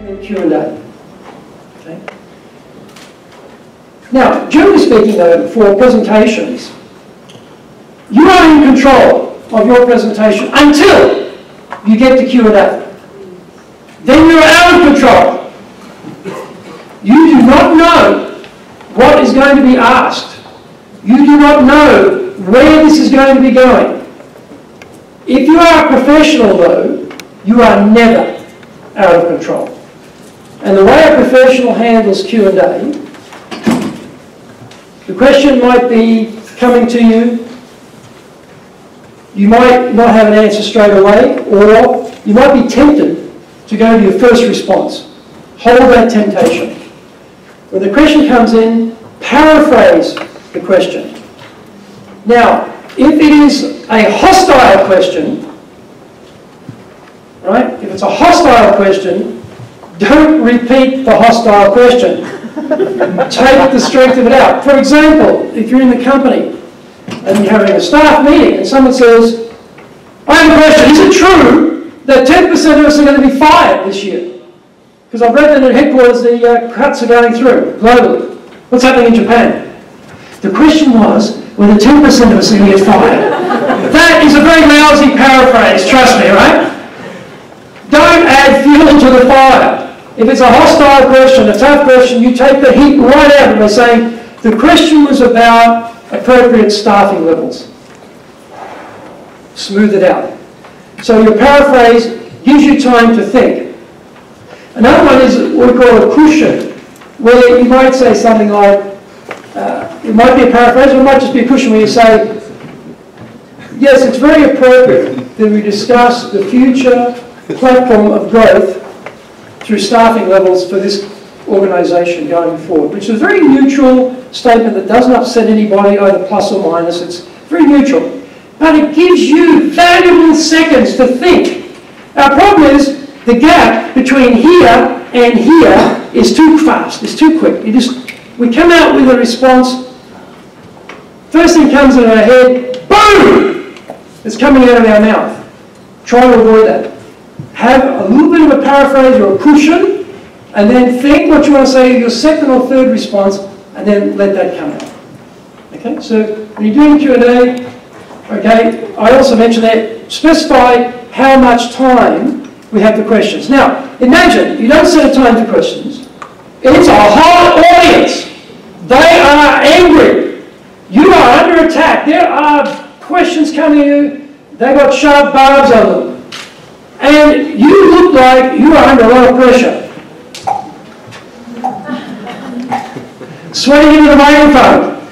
and then Q&A. Okay. Now, generally speaking though, for presentations, you are in control of your presentation until you get to Q&A. Then you're out of control. You do not know what is going to be asked. You do not know where this is going to be going. If you are a professional though, you are never out of control. And the way a professional handles Q&A, the question might be coming to you, you might not have an answer straight away, or you might be tempted to go to your first response. Hold that temptation. When the question comes in, paraphrase the question. Now, if it is a hostile question, right? If it's a hostile question, don't repeat the hostile question. Take the strength of it out. For example, if you're in the company and you're having a staff meeting and someone says, I have a question, is it true that 10% of us are going to be fired this year? Because I've read that at headquarters the cuts are going through globally. What's happening in Japan? The question was whether 10% of us are going to get fired. That is a very lousy paraphrase, trust me, right? Don't add fuel to the fire. If it's a hostile question, a tough question, you take the heat right out of it by saying, the question was about appropriate staffing levels. Smooth it out. So your paraphrase gives you time to think. Another one is what we call a cushion, where you might say something like, it might be a paraphrase, or it might just be a cushion where you say, yes, it's very appropriate that we discuss the future platform of growth through staffing levels for this organisation going forward, which is a very neutral statement that doesn't upset anybody, either plus or minus. It's very neutral. But it gives you valuable seconds to think. Our problem is the gap between here and here is too fast, it's too quick. We come out with a response, first thing comes in our head, boom! It's coming out of our mouth. Try to avoid that. Have a little bit of a paraphrase or a cushion, and then think what you want to say in your second or third response, and then let that come out. Okay, so when you're doing Q&A, okay, I also mentioned that, specify how much time we have for questions. Now, imagine you don't set a time for questions. It's a hot audience. They are angry. You are under attack. There are questions coming at you. They've got sharp barbs on them. And you look like you are under a lot of pressure. Sweating into the microphone.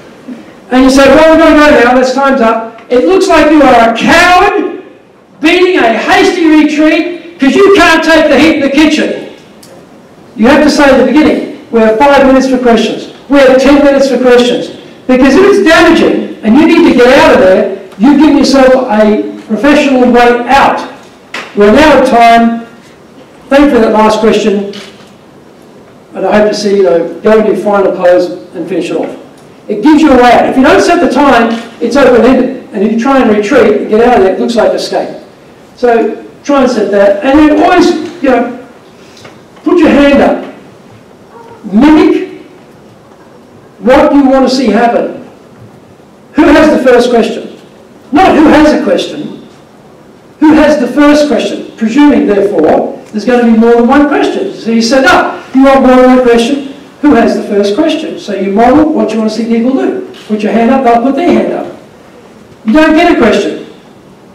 And you say, well, we're going to go now. That's time's up. It looks like you are a coward beating a hasty retreat because you can't take the heat in the kitchen. You have to say at the beginning, we have 5 minutes for questions. We have 10 minutes for questions. Because if it's damaging and you need to get out of there, you've given yourself a professional way out. We're now at time. Thank you for that last question. And I hope to see you go into your final close and finish it off. It gives you a way out. If you don't set the time, it's open-ended. And if you try and retreat and get out of there, it looks like escape. So try and set that. And then always, put your hand up. Mimic what you want to see happen. Who has the first question? Not who has a question. Who has the first question? Presuming, therefore, there's going to be more than one question. So you set up. You want more than one question? Who has the first question? So you model what you want to see people do. Put your hand up, they'll put their hand up. You don't get a question.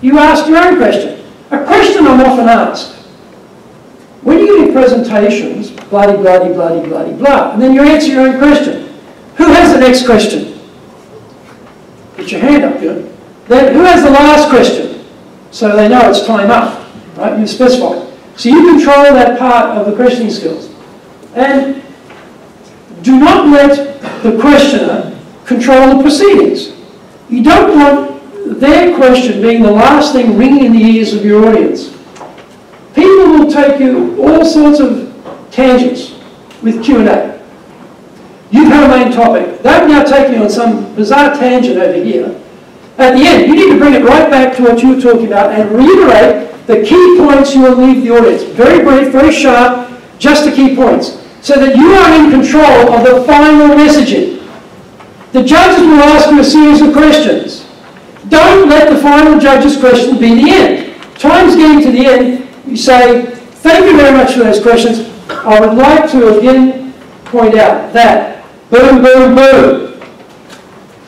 You ask your own question. A question I'm often asked. When you give presentations, bloody, bloody, bloody, bloody, blah, and then you answer your own question. Who has the next question? Put your hand up, good. Then who has the last question? So they know it's time up, right? You specify. So you control that part of the questioning skills. And do not let the questioner control the proceedings. You don't want their question being the last thing ringing in the ears of your audience. People will take you all sorts of tangents with Q&A. You've had a main topic. They've now taken you on some bizarre tangent over here. At the end, you need to bring it right back to what you were talking about and reiterate the key points you will leave the audience. Very brief, very sharp, just the key points, so that you are in control of the final messaging. The judges will ask you a series of questions. Don't let the final judge's question be the end. Time's getting to the end, you say, thank you very much for those questions. I would like to again point out that, boom, boom, boom.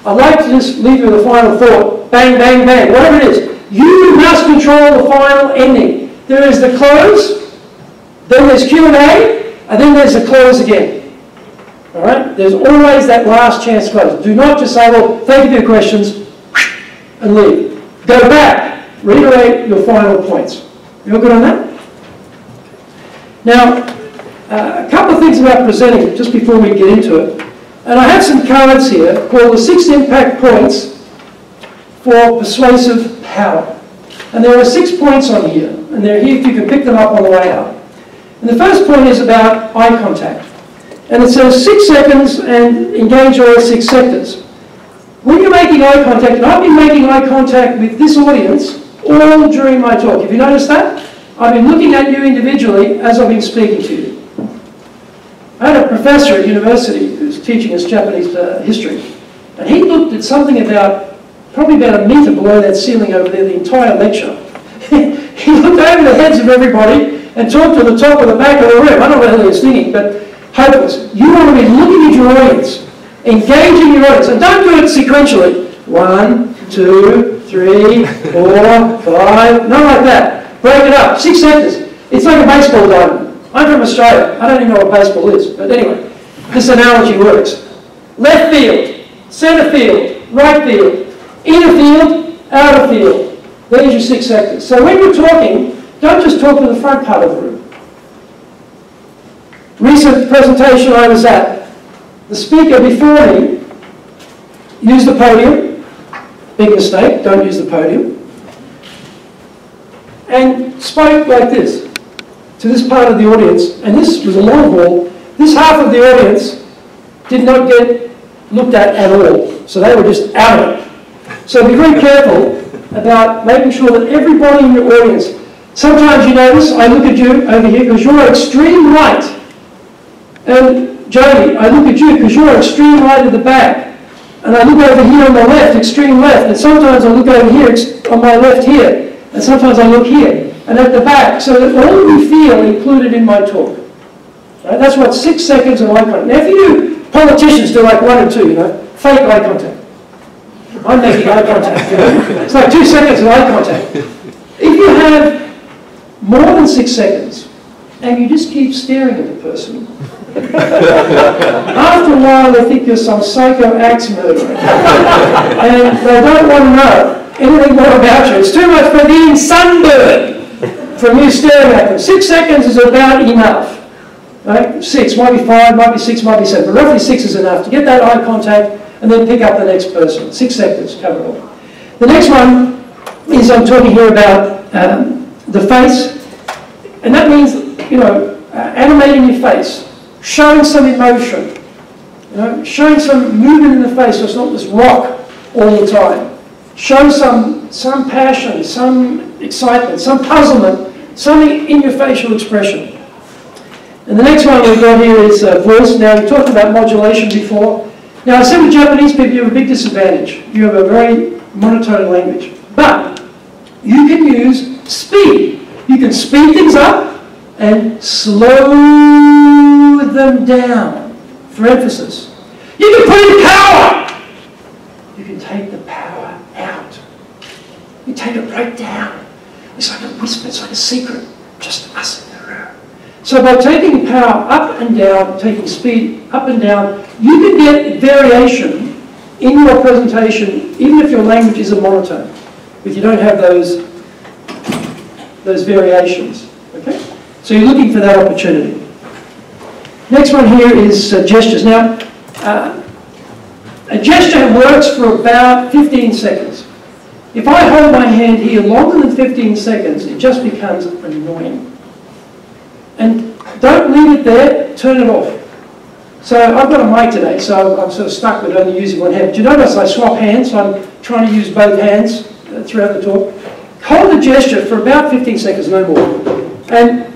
I'd like to just leave you with a final thought. Bang, bang, bang, whatever it is. You must control the final ending. There is the close, then there's Q&A, and then there's the close again. All right? There's always that last chance to close. Do not just say, well, thank you for your questions, and leave. Go back. Reiterate your final points. You all good on that? Now, a couple of things about presenting, just before we get into it. And I have some cards here called the 6 impact points for persuasive power. And there are 6 points on here, and they're here if you can pick them up on the way out. And the first point is about eye contact. And it says 6 seconds and engage all 6 sectors. When you're making eye contact, and I've been making eye contact with this audience all during my talk. Have you noticed that? I've been looking at you individually as I've been speaking to you. I had a professor at university who was teaching us Japanese history, and he looked at something probably about a metre below that ceiling over there, the entire lecture. He looked over the heads of everybody and talked to the top or the back of the room. I don't know what he was thinking, but hopeless. You want to be looking at your audience, engaging your audience, and don't do it sequentially. 1, 2, 3, 4, 5, not like that. Break it up, 6 seconds. It's like a baseball diamond. I'm from Australia. I don't even know what baseball is, but anyway, this analogy works. Left field, centre field, right field, inner field, outer field. There's your 6 sectors. So when you're talking, don't just talk to the front part of the room. Recent presentation I was at, the speaker before me used the podium. Big mistake, don't use the podium. And spoke like this to this part of the audience, and this was a long haul. This half of the audience did not get looked at all, so they were just out of it. So be very careful about making sure that everybody in your audience, sometimes you notice, I look at you over here because you're extreme right, and Jody, I look at you because you're extreme right at the back, and I look over here on the left, extreme left, and sometimes I look over here on my left here, and sometimes I look here. And at the back, so that all of you feel included in my talk. Right? That's what 6 seconds of eye contact. Now, if you do, politicians do like 1 and 2, fake eye contact. I'm making eye contact. It's like 2 seconds of eye contact. If you have more than 6 seconds, and you just keep staring at the person, after a while they think you're some psycho axe murderer. And they don't want to know anything more about you. It's too much for being sunburned from you staring at them. 6 seconds is about enough. Right? 6, might be 5, might be 6, might be 7, but roughly 6 is enough to get that eye contact and then pick up the next person. 6 seconds, cover it all. The next one is I'm talking here about the face, and that means, animating your face, showing some emotion, showing some movement in the face so it's not just rock all the time. Show some passion, some excitement, some puzzlement, something in your facial expression. And the next one we've got here is voice. Now, we talked about modulation before. Now, I said with Japanese people, you have a big disadvantage. You have a very monotone language. But you can use speed. You can speed things up and slow them down for emphasis. You can put in power. You can take the power out. You take it right down. It's like a whisper, it's like a secret, just us in the room. So by taking power up and down, taking speed up and down, you can get variation in your presentation, even if your language is a monotone, if you don't have those variations. Okay? So you're looking for that opportunity. Next one here is gestures. Now, a gesture works for about 15 seconds. If I hold my hand here longer than 15 seconds, it just becomes annoying. And don't leave it there, turn it off. So I've got a mic today, so I'm sort of stuck with only using one hand. Do you notice I swap hands, so I'm trying to use both hands throughout the talk? Hold the gesture for about 15 seconds, no more. And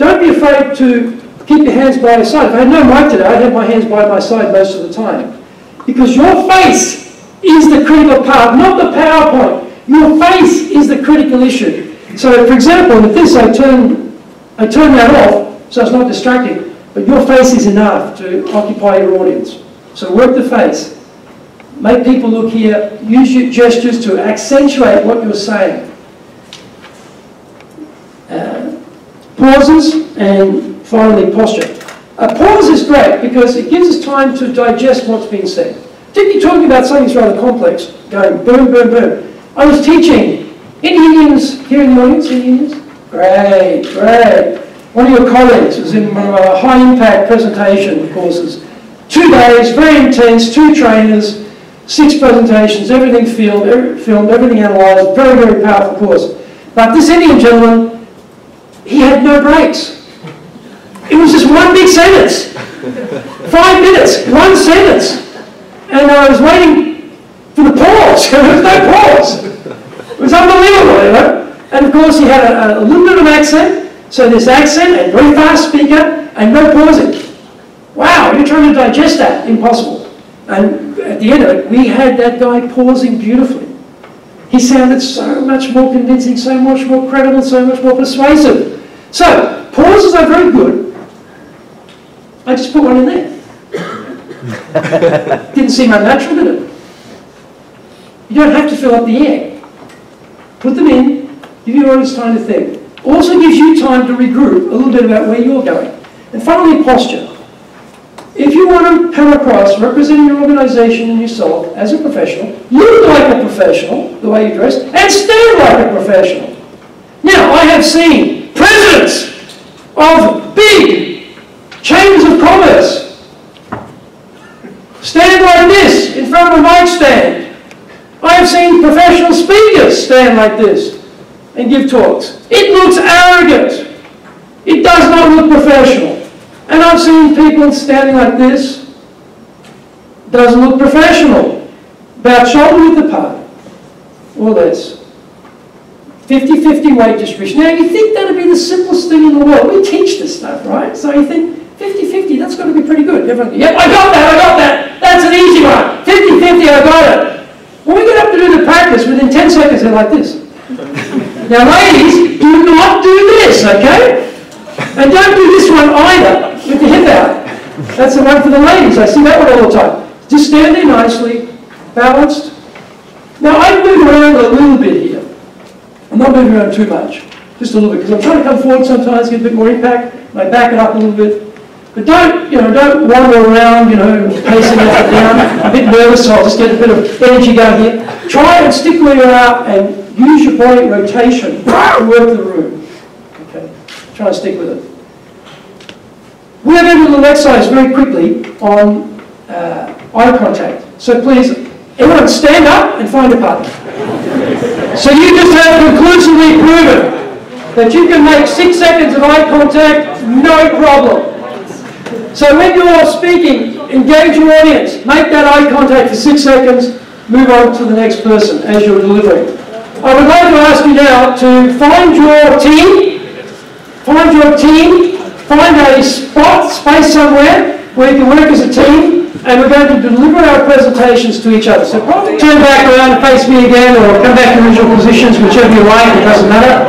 don't be afraid to keep your hands by your side. If I had no mic today, I'd have my hands by my side most of the time. Because your face is the critical part, not the PowerPoint. Your face is the critical issue. So, for example, with this, I turn that off so it's not distracting. But your face is enough to occupy your audience. So work the face. Make people look here. Use your gestures to accentuate what you're saying. Pauses, and finally posture. A pause is great because it gives us time to digest what's being said. Particularly talking about something that's rather complex, going boom, boom, boom. I was teaching. Any Indians here in the audience? Any Indians? Great, great. One of your colleagues was in one of our high-impact presentation courses. 2 days, very intense, 2 trainers, 6 presentations, everything filmed, everything analysed, very, very powerful course. But this Indian gentleman, he had no breaks. It was just one big sentence. 5 minutes, one sentence. And I was waiting for the pause. There was no pause. It was unbelievable, you know. And of course he had a little bit of an accent. So this accent and very fast speaker and no pausing. Wow, you're trying to digest that. Impossible. And at the end of it, we had that guy pausing beautifully. He sounded so much more convincing, so much more credible, so much more persuasive. So, pauses are very good. I just put one in there. Didn't seem unnatural, did it? You don't have to fill up the air. Put them in, give your audience time to think. Also gives you time to regroup a little bit about where you're going. And finally, posture. If you want to come across representing your organisation and yourself as a professional, look like a professional, the way you dress, and stand like a professional. Now, I have seen presidents of big chambers of commerce stand like this in front of a mic stand. I have seen professional speakers stand like this and give talks. It looks arrogant. It does not look professional. And I've seen people standing like this. Doesn't look professional. About shoulder width apart. Or less. 50-50 weight distribution. Now you think that'd be the simplest thing in the world. We teach this stuff, right? So you think 50-50, that's got to be pretty good. Everyone, yep, I got that. That's an easy one. 50-50, I got it. When we get up to do the practice, within 10 seconds they're like this. Now ladies, do not do this, okay? And don't do this one either, with the hip out. That's the one for the ladies. I see that one all the time. Just stand there nicely, balanced. Now I've moved around a little bit here. I'm not moving around too much, just a little bit, because I'm trying to come forward sometimes, get a bit more impact, and I back it up a little bit. But don't wander around, pacing up and down. I'm a bit nervous, so I'll just get a bit of energy going here. Try and stick where you're at and use your body rotation to work the room. Okay, try and stick with it. We're going to do a little exercise very quickly on eye contact. So please, everyone stand up and find a partner. So you just have conclusively proven that you can make 6 seconds of eye contact, no problem. So when you're speaking, engage your audience, make that eye contact for 6 seconds, move on to the next person as you're delivering. I would like to ask you now to find your team, find a space somewhere where you can work as a team, and we're going to deliver our presentations to each other. So probably turn back around and face me again, or come back to original positions, whichever you like, it doesn't matter.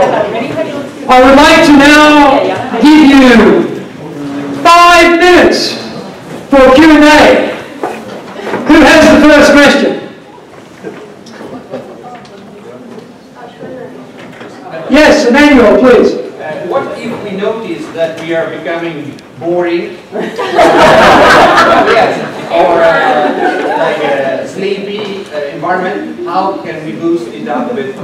I would like to now give you 5 minutes for Q&A. Who has the first question? Yes, Emmanuel, please. What if we notice that we are becoming boring? Yes. Or like a sleepy environment? How can we boost it up with,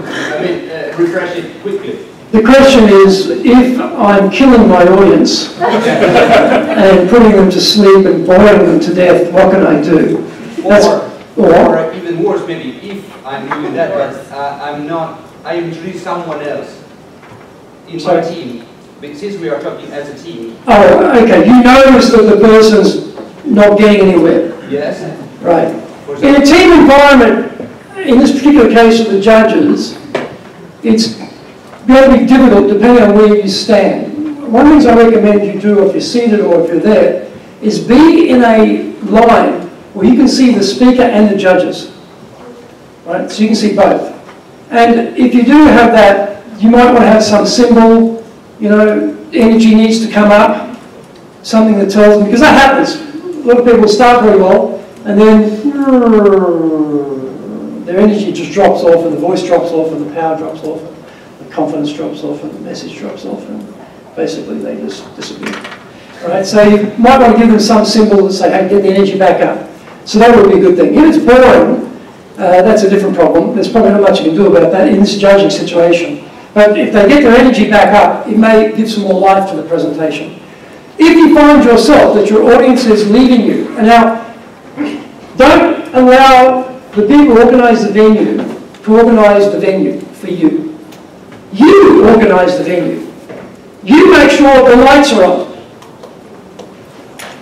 refresh it quickly? The question is, if I'm killing my audience and putting them to sleep and boring them to death, what can I do? Or even worse, maybe if I'm doing that, but I introduce someone else in my team. But since we are talking as a team. Oh, okay. You notice that the person's not getting anywhere. Yes. Right. In a team environment, in this particular case of the judges, it's going to be difficult depending on where you stand. one of the things I recommend you do if you're seated or if you're there is be in a line where you can see the speaker and the judges. Right? So you can see both. And if you do have that, you might want to have some symbol, you know, energy needs to come up, something that tells them, because that happens. A lot of people start very well, and then their energy just drops off, and the voice drops off, and the power drops off, and the confidence drops off, and the message drops off, and basically they just disappear. All right, so you might want to give them some symbol to say, hey, get the energy back up. So that would be a good thing. If it's boring, that's a different problem. There's probably not much you can do about that in this judging situation. But if they get their energy back up, it may give some more life to the presentation. If you find yourself that your audience is leaving you, and now don't allow the people who organise the venue to organise the venue for you. You organise the venue. You make sure the lights are on.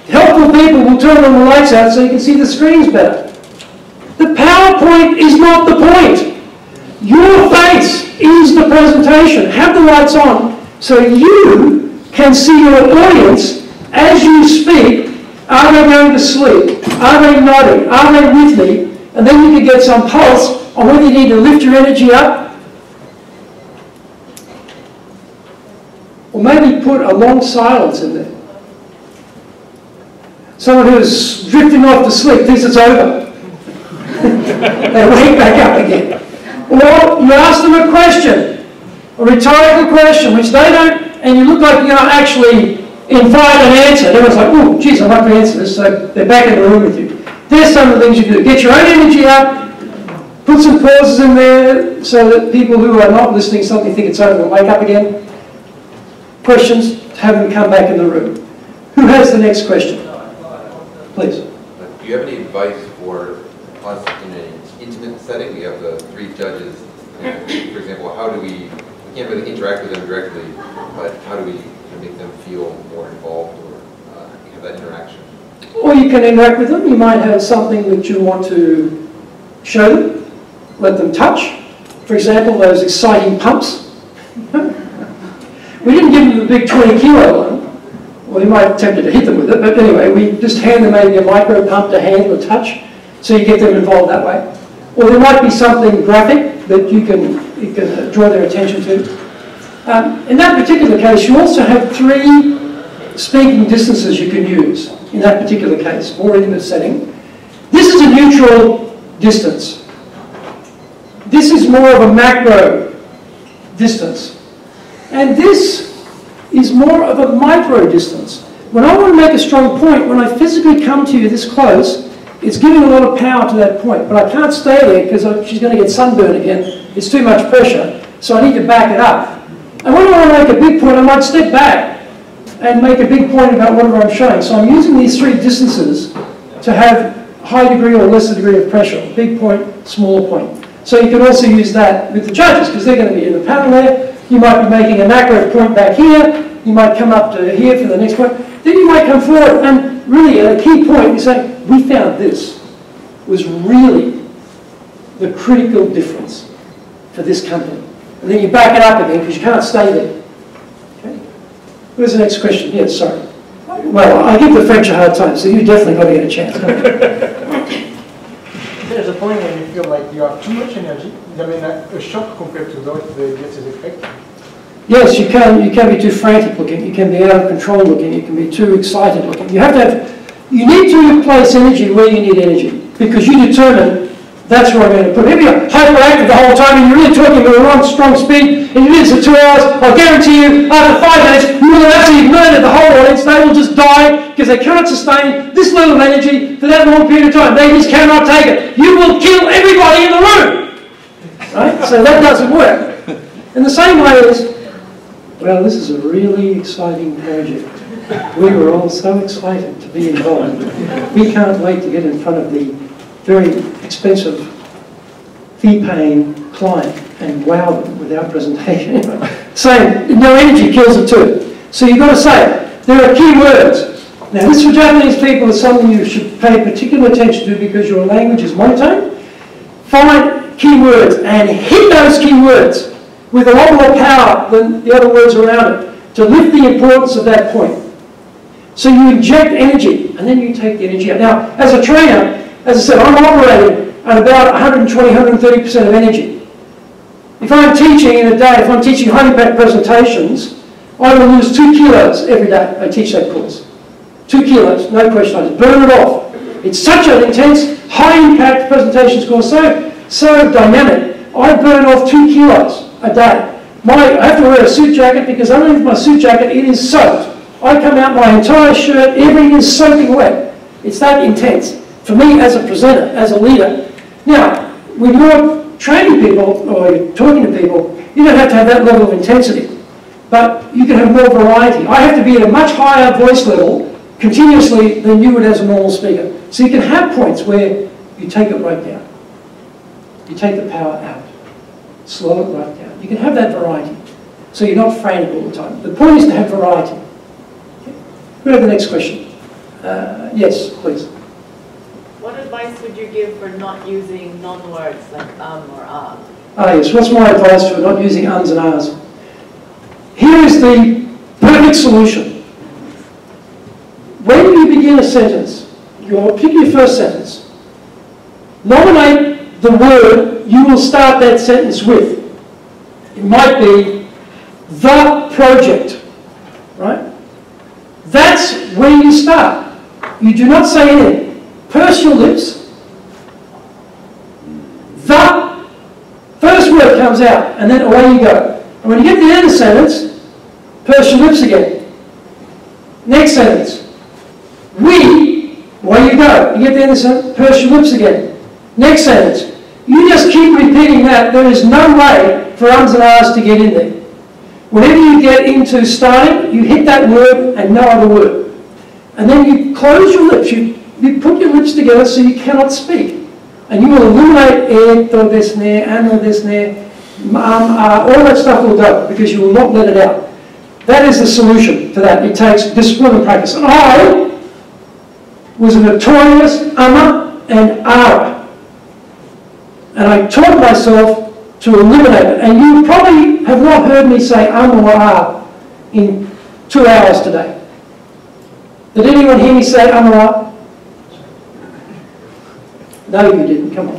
Helpful people will turn on the lights out so you can see the screens better. The PowerPoint is not the point. Your face is the presentation. Have the lights on so you can see your audience as you speak. Are they going to sleep? Are they nodding? Are they with me? And then you can get some pulse on whether you need to lift your energy up or maybe put a long silence in there. Someone who's drifting off to sleep thinks it's over. They wake back up again. Or you ask them a question, a rhetorical question, which they don't, and you look like you're not actually invite an answer. Everyone's like, oh, geez, I'd like to answer this, so they're back in the room with you. There's some of the things you can do. Get your own energy up, put some pauses in there so that people who are not listening suddenly think it's over and wake up again. Questions, have them come back in the room. Who has the next question? Please. Do you have any advice for us in an intimate setting? We have the 3 judges. And, for example, how do we can't really interact with them directly, but how do we make them feel more involved or have that interaction? Or you can interact with them. You might have something that you want to show them, let them touch. For example, those exciting pumps. We didn't give them the big 20-kilo one. Well, you might be tempted to hit them with it, but anyway, we just hand them maybe a micro pump to handle or touch, so you get them involved that way. Or there might be something graphic that you can draw their attention to. In that particular case, you also have 3 speaking distances you can use in that particular case, more intimate setting. This is a neutral distance. This is more of a macro distance. And this is more of a micro distance. When I want to make a strong point, when I physically come to you this close, it's giving a lot of power to that point. But I can't stay there because she's going to get sunburned again. It's too much pressure. So I need to back it up. And when I want to make a big point, I might step back and make a big point about whatever I'm showing. So I'm using these 3 distances to have high degree or lesser degree of pressure. Big point, smaller point. So you can also use that with the judges because they're going to be in the panel there. You might be making a macro point back here. You might come up to here for the next point. Then you might come forward and really at a key point you say, we found this was really the critical difference for this company. And then you back it up again because you can't stay there. Okay? Where's the next question? Yes, sorry. Well, I give the French a hard time, so you definitely got to get a chance. There's a point when you feel like you have too much energy. I mean, a shock compared to what the guest is expecting. Yes, you can be too frantic looking, you can be out of control looking, you can be too excited looking. You need to place energy where you need energy because you determine that's where I'm going to put it. If you're hyperactive the whole time and you're really talking at a long, strong speed and you do this for 2 hours, I'll guarantee you after 5 minutes you will have actually murdered the whole audience. They will just die because they cannot sustain this level of energy for that long period of time. They just cannot take it. You will kill everybody in the room. Right? So that doesn't work. In the same way as, well, this is a really exciting project. We were all so excited to be involved. We can't wait to get in front of the very expensive fee-paying client and wow them with our presentation. Same, no energy kills it too. So you've got to say it. There are key words. Now this for Japanese people is something you should pay particular attention to because your language is monotone. Find key words and hit those key words with a lot more power than the other words around it. to lift the importance of that point. So you inject energy, and then you take the energy out. Now, as a trainer, as I said, I'm operating at about 120, 130% of energy. If I'm teaching in a day, if I'm teaching high-impact presentations, I will lose 2 kilos every day I teach that course. 2 kilos, no question, I just burn it off. It's such an intense, high-impact presentations course, so dynamic. I burn off 2 kilos a day. I have to wear a suit jacket because underneath my suit jacket, it is soaked. I come out, my entire shirt, everything is soaking wet. It's that intense. For me, as a presenter, as a leader. Now, when you're training people, or you're talking to people, you don't have to have that level of intensity. But you can have more variety. I have to be at a much higher voice level continuously than you would as a normal speaker. So you can have points where you take it right down. You take the power out. Slow it right down. You can have that variety. So you're not frantic all the time. The point is to have variety. Okay. Go to the next question. Yes, please. What advice would you give for not using non-words like or ah? Ah, yes. What's my advice for not using ums and ahs? Here is the perfect solution. When you begin a sentence, pick your first sentence. Nominate the word you will start that sentence with. It might be the project, right? That's where you start. You do not say anything. Purse your lips. The first word comes out, and then away you go. And when you get to the end of the sentence, purse your lips again. Next sentence. We, away you go. You get to the end of the sentence, purse your lips again. Next sentence. You just keep repeating that. There is no way for ums and ahs to get in there. Whenever you get into starting, you hit that word and no other word. And then you close your lips. You put your lips together so you cannot speak. And you will eliminate eto, desne, ano, desne, all that stuff will go because you will not let it out. That is the solution to that. It takes discipline and practice. And I was a notorious ama and ara. And I taught myself to eliminate it. And you probably have not heard me say or ah in 2 hours today. Did anyone hear me say or ah? No, you didn't. Come on.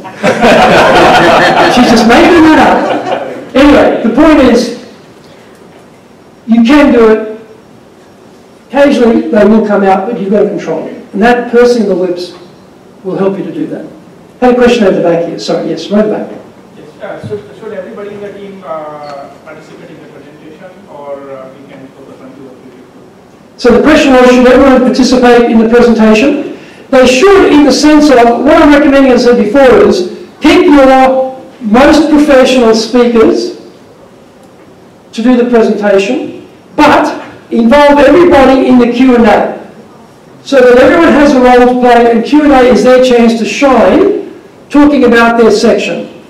She's just making that up. Anyway, the point is, you can do it. Occasionally, they will come out, but you've got to control it. And that pursing the lips will help you to do that. I had a question over the back here. Sorry, yes, right back. Yes. Should everybody in the team participate in the presentation, or we can focus on 2 or 3 people? So the question was, should everyone participate in the presentation? They should, in the sense of, what I'm recommending, as I said before, is pick your most professional speakers to do the presentation, but involve everybody in the Q&A, so that everyone has a role to play, and Q&A is their chance to shine, talking about their section.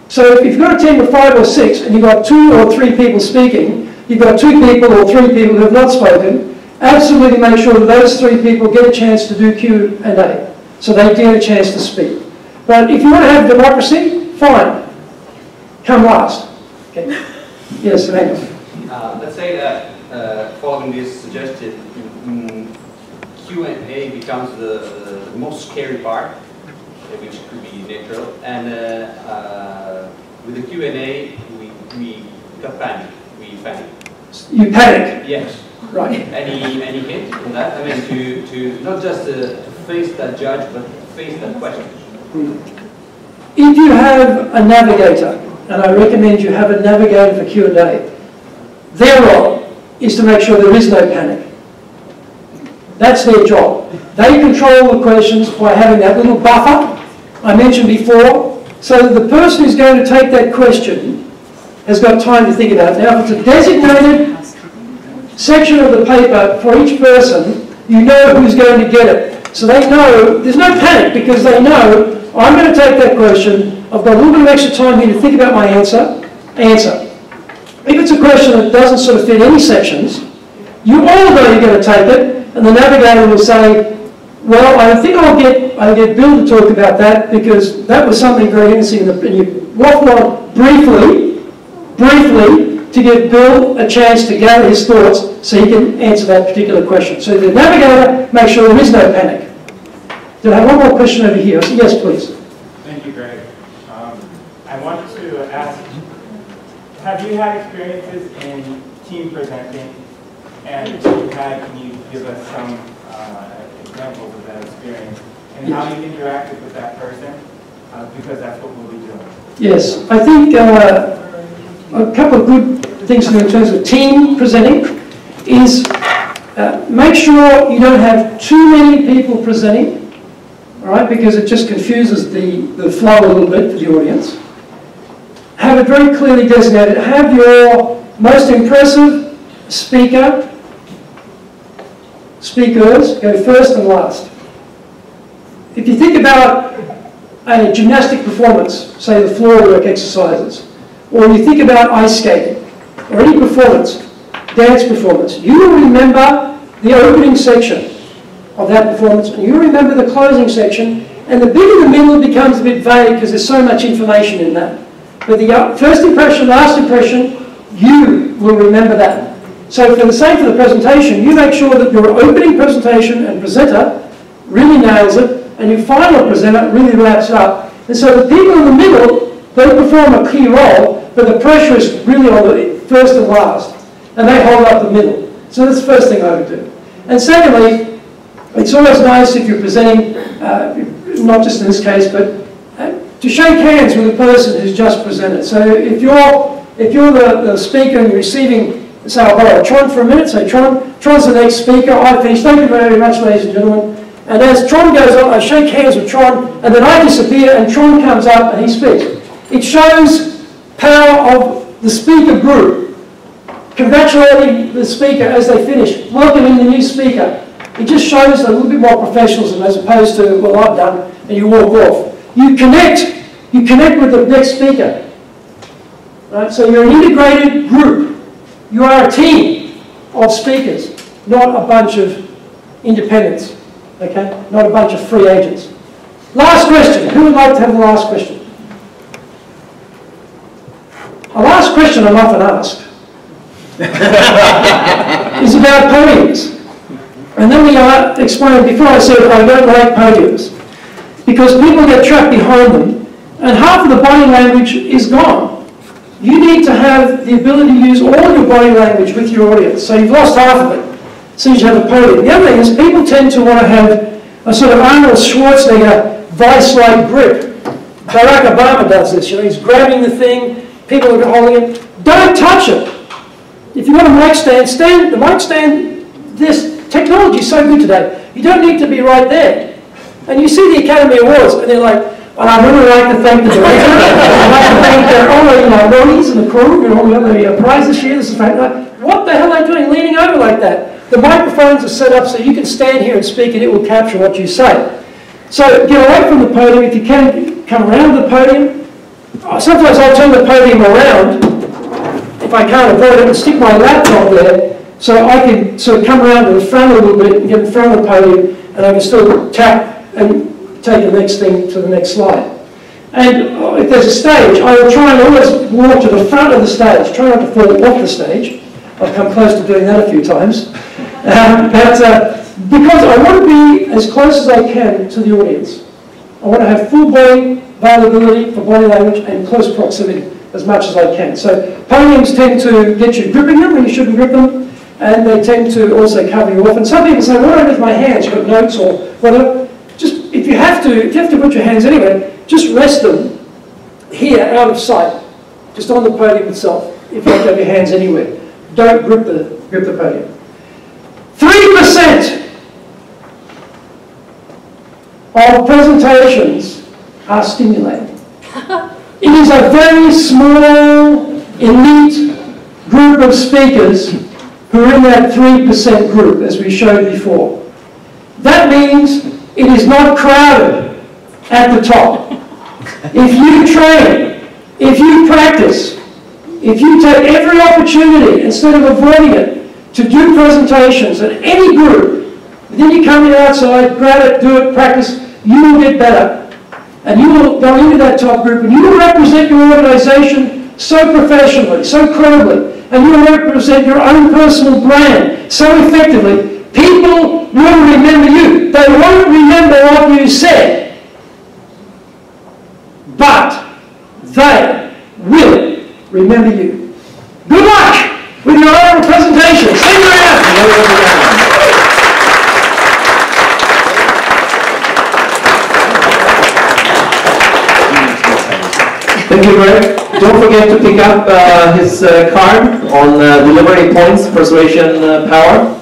So if you've got a team of 5 or 6, and you've got 2 or 3 people speaking, you've got 2 people or 3 people who have not spoken, absolutely make sure that those 3 people get a chance to do Q&A, so they get a chance to speak. But if you want to have democracy, fine. Come last. Okay. Yes, Emmanuel. Let's say that following this suggested, Q&A becomes the most scary part, which could be natural. And with the Q&A, we got panic. We panic. You panic? Yes. Right. Any hint on that? I mean, to not just to face that judge, but face that question. If you have a navigator, and I recommend you have a navigator for Q&A, their role is to make sure there is no panic. That's their job. They control the questions by having that little buffer I mentioned before, so that the person who's going to take that question has got time to think about it. Now, if it's a designated section of the paper for each person, you know who's going to get it. So they know, there's no panic, because they know, I'm going to take that question, I've got a little bit of extra time here to think about my answer. If it's a question that doesn't sort of fit any sections, you all know you're going to take it, and the navigator will say, well, I think I'll get Bill to talk about that, because that was something very interesting, and you waffle on briefly, to to give Bill a chance to gather his thoughts so he can answer that particular question. So the navigator makes sure there is no panic. Did I have one more question over here? Yes, please. Thank you, Greg. I wanted to ask, have you had experiences in team presenting? And if you had, can you give us some examples of that experience and how you interacted with that person? Because that's what we'll be doing. Yes, I think a couple of good things to do in terms of team presenting is make sure you don't have too many people presenting, all right, because it just confuses the flow a little bit for the audience. Have it very clearly designated. Have your most impressive speakers go first and last. If you think about a gymnastic performance, say the floor work exercises, or you think about ice skating, or any performance, dance performance, you will remember the opening section of that performance, and you remember the closing section, and the bigger the middle becomes a bit vague because there's so much information in that. But the first impression, last impression, you will remember that. So for the same for the presentation, you make sure that your opening presentation and presenter really nails it, and your final presenter really wraps it up. And so the people in the middle, they perform a key role, but the pressure is really on the first and last, and they hold up the middle. So that's the first thing I would do. And secondly, it's always nice if you're presenting, not just in this case, but to shake hands with the person who's just presented. So if you're the speaker and you're receiving, say I'll borrow Tron for a minute, say Tron's the next speaker, I finish, thank you very much ladies and gentlemen. And as Tron goes on, I shake hands with Tron, and then I disappear and Tron comes up and he speaks. It shows power of the speaker group, congratulating the speaker as they finish, welcoming the new speaker. It just shows a little bit more professionalism as opposed to, well, I've done, and you walk off. You connect with the next speaker. Right? So you're an integrated group. You are a team of speakers, not a bunch of independents. Okay? Not a bunch of free agents. Last question. Who would like to have the last question? A last question I'm often asked is about podiums. And then we explained before I said I don't like podiums because people get trapped behind them and half of the body language is gone. You need to have the ability to use all your body language with your audience. So you've lost half of it. So you have a podium. The other thing is people tend to want to have a sort of Arnold Schwarzenegger vice-like grip. Barack Obama does this. You know, he's grabbing the thing, people are holding it. Don't touch it. If you've got a mic stand, the mic stand, this technology is so good today. You don't need to be right there. And you see the Academy Awards, and they're like, well, I'd really like to thank the director. I'd like to thank all the Ronnies and the crew and all the other prizes this year. This is fantastic. What the hell are they doing leaning over like that? The microphones are set up so you can stand here and speak and it will capture what you say. So get away from the podium. If you can, come around the podium. Sometimes I'll turn the podium around if I can't avoid it and stick my laptop there so I can sort of come around to the front a little bit and get in front of the podium and I can still tap and take the next thing to the next slide. And if there's a stage, I will try and always walk to the front of the stage, try not to fall off the stage. I've come close to doing that a few times. Because I want to be as close as I can to the audience. I want to have full body availability for body language and close proximity as much as I can. So podiums tend to get you gripping them when you shouldn't grip them, and they tend to also cover you off. And some people say, what do I do with my hands? You've got notes or whatever. Just, if you have to put your hands anywhere, just rest them here, out of sight, just on the podium itself, if you have to have your hands anywhere. Don't grip the podium. 3% of presentations are stimulating. It is a very small, elite group of speakers who are in that 3% group, as we showed before. That means it is not crowded at the top. If you train, if you practice, if you take every opportunity, instead of avoiding it, to do presentations at any group, then you come outside, grab it, do it, practice, you will get better. And you will go into that top group and you will represent your organization so professionally, so credibly, and you represent your own personal brand so effectively, people will remember you. They won't remember what you said, but they will remember you. Good luck with your oral presentation. See you around. Thank you, Greg. Don't forget to pick up his card on delivering points, persuasion power.